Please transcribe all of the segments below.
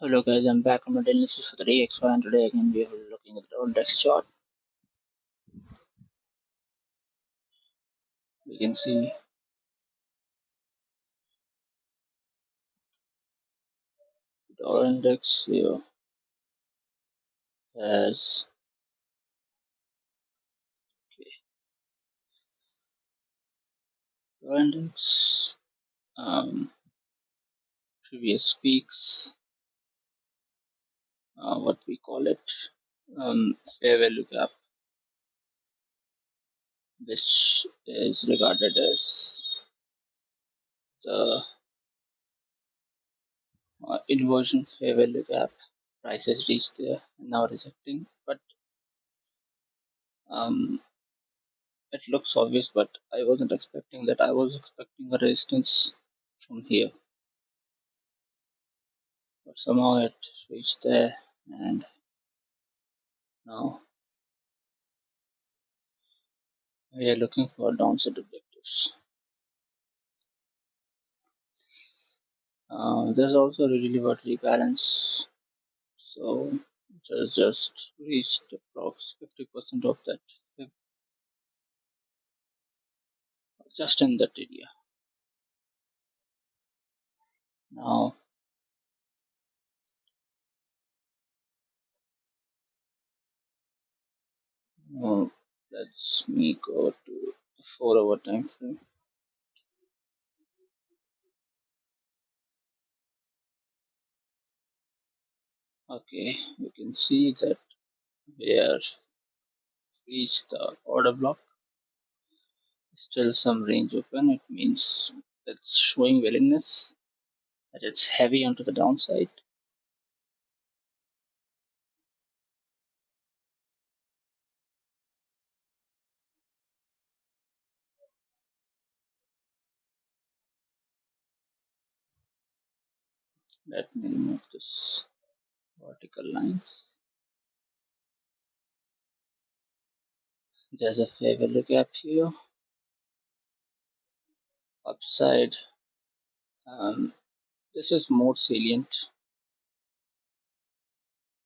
Hello guys, I'm back on my daily news for the day XY and today again we are looking at the index chart. We can see the dollar index here has okay, dollar index previous weeks what we call it fair value gap, which is regarded as the inversion fair value gap. Price has reached there and now rejecting, but um, it looks obvious, but I wasn't expecting that. I was expecting a resistance from here, but somehow it reached there, and now we are looking for downside objectives. There's also a reliable rebalance, so just reached approx 50% of that, just in that area. Now, uh, let's me go to the 4 hour time frame. Okay, you can see that we are reached the order block. Still some range open. It means it's showing willingness that it's heavy onto the downside. Let me remove this vertical lines. There's a fair value gap here. Upside, this is more salient.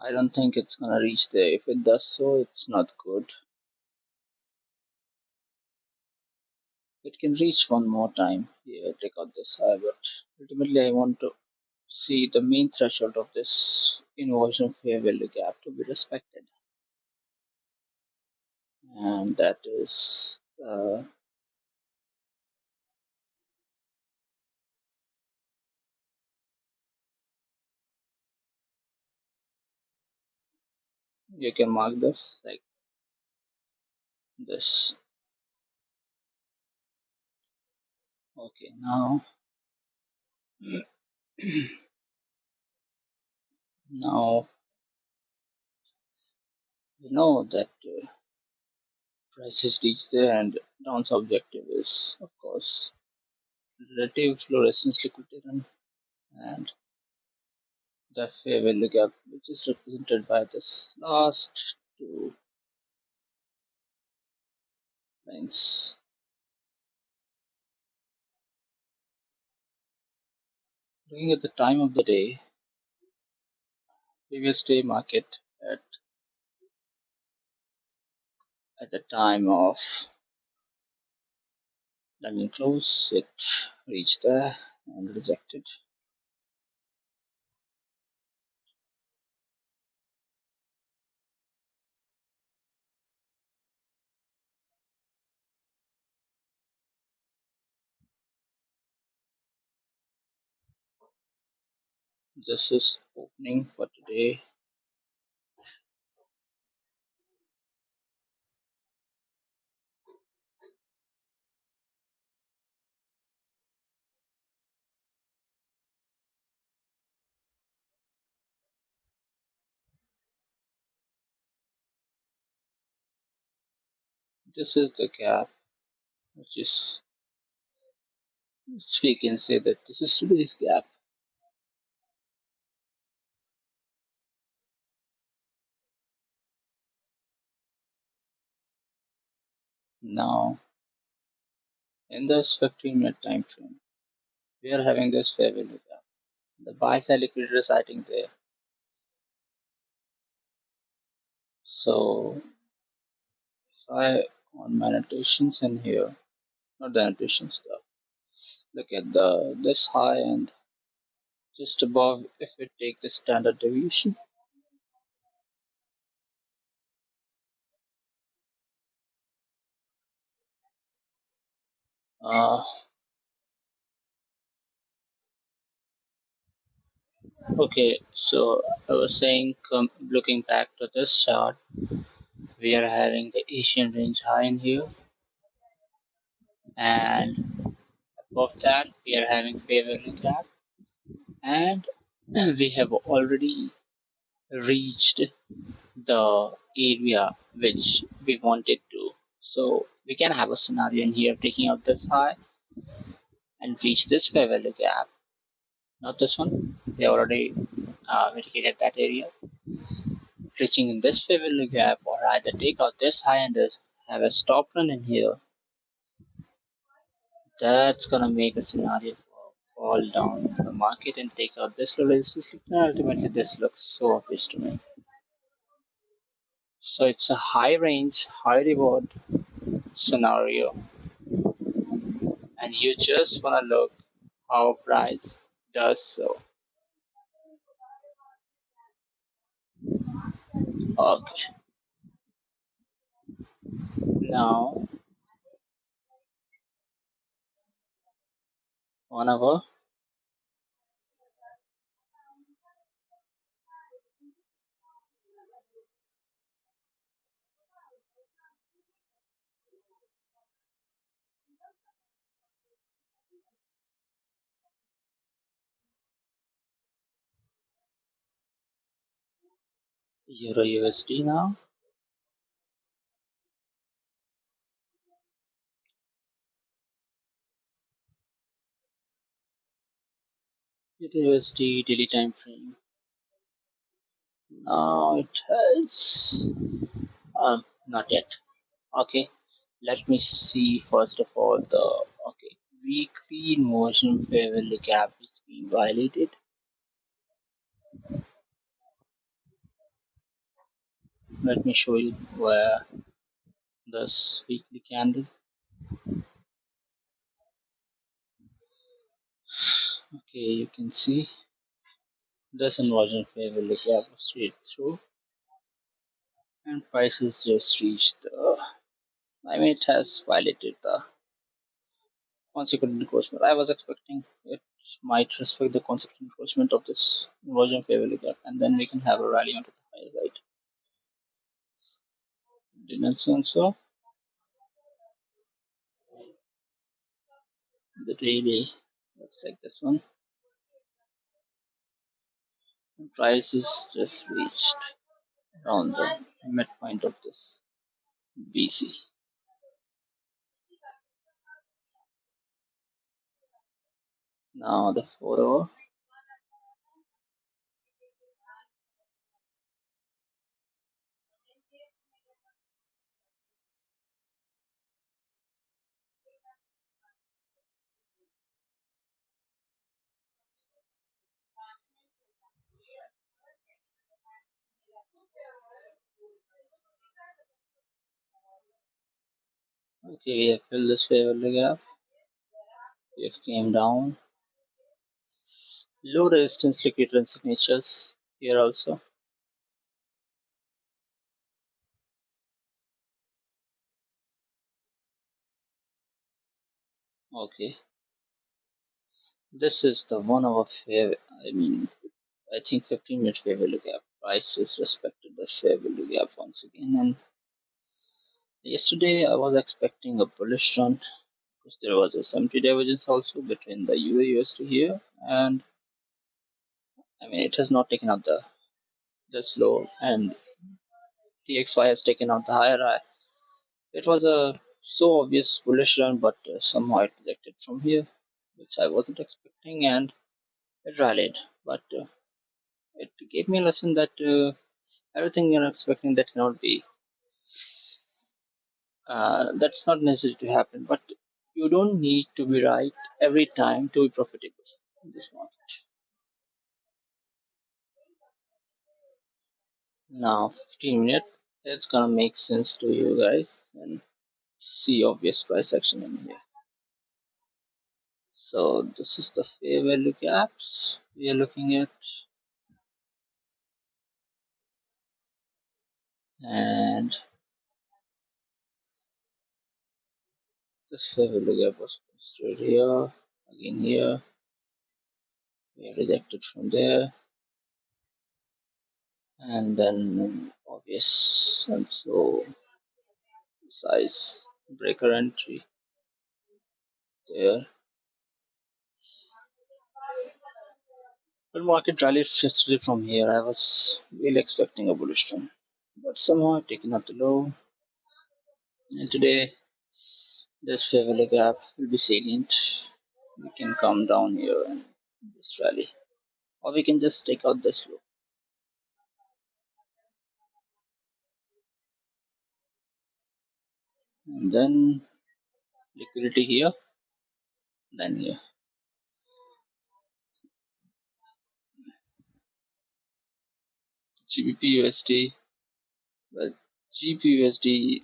I don't think it's gonna reach there. If it does so, it's not good. It can reach one more time. Yeah, take out this high, but ultimately I want to see the main threshold of this inversion fair value gap to be respected, and that is you can mark this like this. Okay, now now we know that price is reached there, and Down's objective is, of course, relative fluorescence liquidity run and the fair value gap, which is represented by this last two lines. Looking at the time of the day, previous day market at at the time of London close, it reached there and rejected. This is opening for today. This is the gap, which is, we can say that this is today's gap. Now, in this 15-minute time frame, we are having this fair value gap. The buy side liquidity residing there. So if I on my notations in here, not the notations, look at the this high and just above if we take the standard deviation. Uh, okay, so I was saying, looking back to this chart, we are having the Asian range high in here, and above that we are having Waverly Gap, and we have already reached the area which we wanted to. So we can have a scenario in here taking out this high and reach this Waverly Gap, not this one. They already mitigated that area. Reaching in this Waverly Gap, or either take out this high and just have a stop run in here. That's gonna make a scenario fall down the market and take out this resistance. Ultimately, this looks so obvious to me. So it's a high range, high reward scenario, and you just wanna look how price does so. Okay, now 1 hour. Euro USD now. Euro USD daily time frame. Now it has not yet. Okay, let me see first of all the okay weekly motion where the gap is being violated. Let me show you where this weekly candle. Okay, you can see this inversion where the gap was straight through and prices just reached the. I mean, it has violated the consequent encroachment. I was expecting it might respect the consequent encroachment of this inversion favor gap, and then we can have a rally onto the high, right? Didn't see so. The daily looks like this one. The price is just reached around the midpoint of this BC. Now the 4 hour. Okay, we have filled this favor gap. We have came down. Low resistance liquid run signatures here also. Okay, this is the 1 hour fair. I mean, I think 15 minutes fair value gap. Price is respected the fair value gap once again. And yesterday I was expecting a bullish run because there was a 70 divergence also between the UA USD here, and I mean it has not taken out the this low, and TXY has taken out the higher high. It was a so obvious bullish run, but somehow it rejected from here, which I wasn't expecting, and it rallied. But it gave me a lesson that everything you're expecting that's not necessary to happen. But you don't need to be right every time to be profitable in this market. Now 15 minutes. It's gonna make sense to you guys and see obvious price action in here. So this is the fair value gaps we are looking at, and this fair value gap was straight here, again here. We are rejected from there, and then obvious and so size breaker entry there. But market rallied yesterday from here. I was really expecting a bullish trend, but somehow taken up the low. And today, this fair value gap will be salient. We can come down here and this rally, or we can just take out this low. And then liquidity here, then here. GBP USD, well, GBP USD,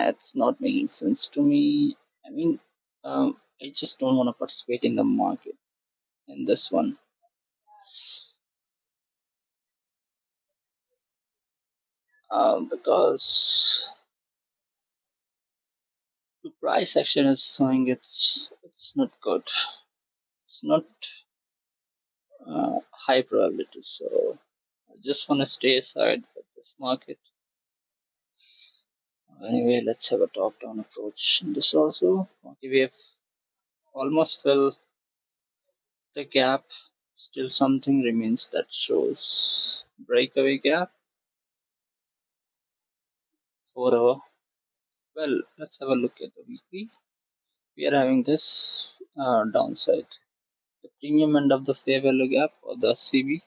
it's not making sense to me. I mean, I just don't want to participate in the market in this one, because the price action is showing it's not good. It's not high probability. So I just want to stay aside with this market. Anyway, let's have a top down approach. This also, okay, we have almost filled the gap. Still something remains that shows breakaway gap for our. Well, let's have a look at the weekly. We are having this downside. The premium end of the fair value gap or the CB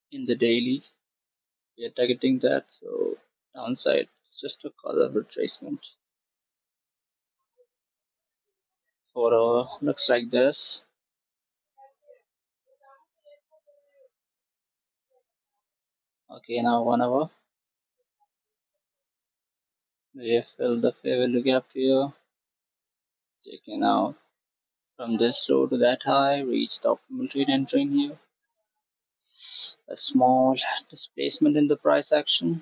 in the daily. We are targeting that. So downside is just a color retracement for our looks like this. Okay, now 1 hour. We have filled the fair value gap here. Taken out from this low to that high, reached the optimal trade entering here. A small displacement in the price action.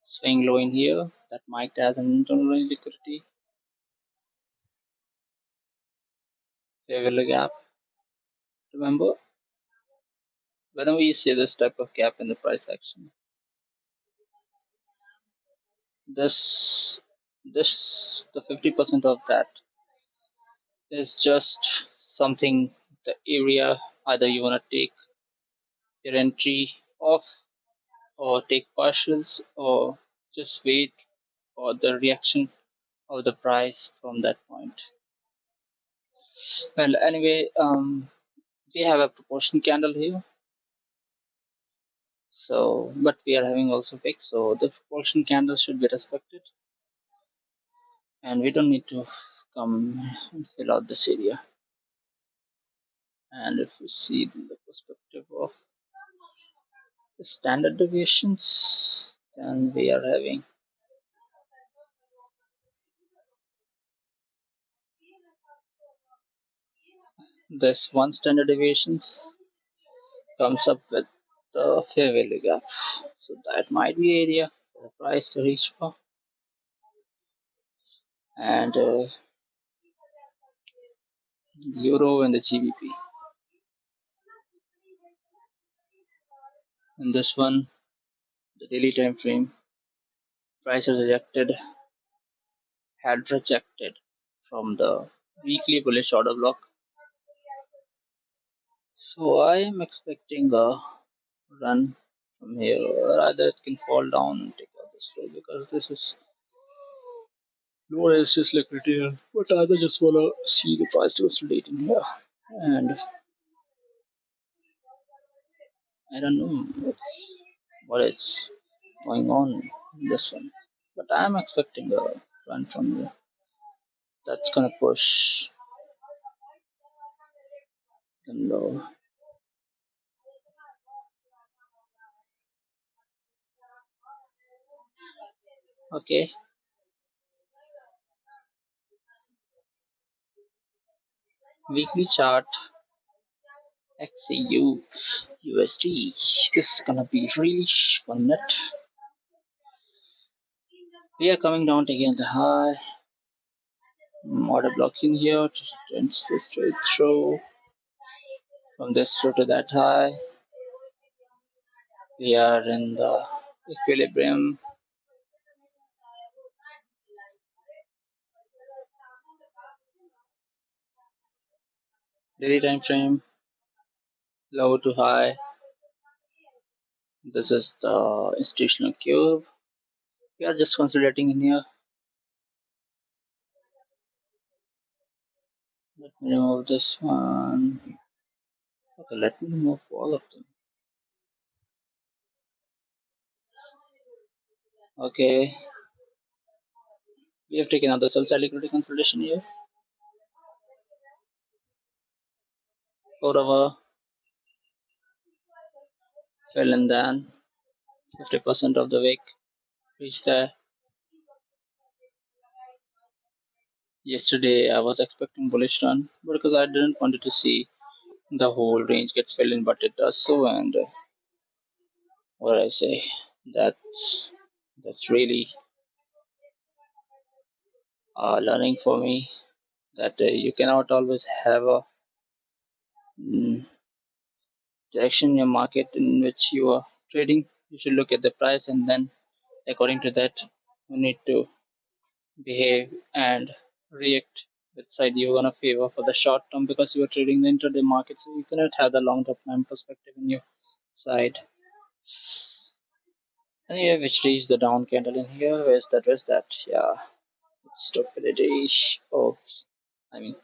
Swing low in here. That might has an internal liquidity. Fair value gap. Remember, whenever you see this type of gap in the price action, this the 50% of that is just something the area either you wanna take your entry off or take partials or just wait for the reaction of the price from that point. Well, anyway, we have a proportion candle here. So, but we are having also fixed, so the proportion candle should be respected, and we don't need to come and fill out this area. And if you see the perspective of the standard deviations, then we are having this one standard deviations comes up with the fair value gap. So that might be area for the price to reach for. And euro and the GBP. In this one, the daily time frame, price is rejected, had rejected from the weekly bullish order block. So I am expecting a run from here, or rather it can fall down and take out this low because this is lower resistance liquidity here. But I just wanna see the price consolidate in here. And I don't know what is going on in this one. But I'm expecting a run from here. That's gonna push No. Okay. Weekly chart XAU USD. This is gonna be really fun. Net. We are coming down to again the high. Order blocking here. And straight through from this through to that high. We are in the equilibrium. Daily time frame low to high. This is the institutional cube. We are just consolidating in here. Let me remove this one. Okay, let me remove all of them. Okay, we have taken another sell side liquidity consolidation here. Over fell and then 50% of the wick reached there. Yesterday I was expecting bullish run because I didn't wanted to see the whole range gets filled in, but it does so. And what I say, that's really learning for me that you cannot always have a mm, direction in your market in which you are trading. You should look at the price and then according to that you need to behave and react which side you want to favor for the short term because you are trading the intraday market, so you cannot have the long term perspective in your side. Anyway, which reached the down candle in here. Where's that? Yeah, stupidity. Oops. I mean,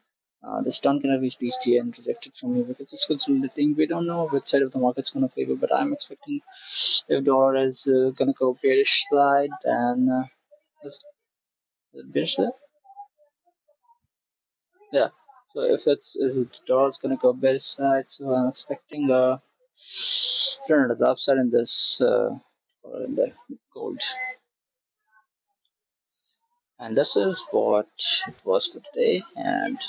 this down candle is reached here and rejected from here because it's consolidating. We don't know which side of the market's gonna favor, but I'm expecting if dollar is gonna go bearish side, then bearish side. Yeah. So if the dollar's gonna go bearish side, so I'm expecting a turn to the upside in this or in the gold. And this is what it was for today. And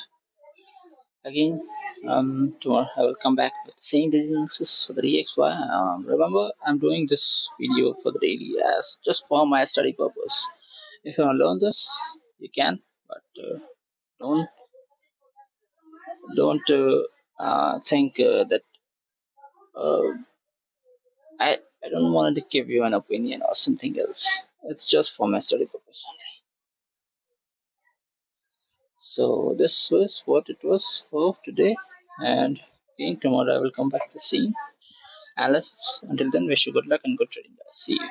again, tomorrow I will come back with the same daily analysis for the DXY. Remember, I'm doing this video for the daily as just for my study purpose. If you want to learn this, you can, but don't don't think that uh, I don't want to give you an opinion or something else. It's just for my study purpose only. So this was what it was for today, and again tomorrow I will come back to see analysis. Until then, wish you good luck and good trading, guys. See you.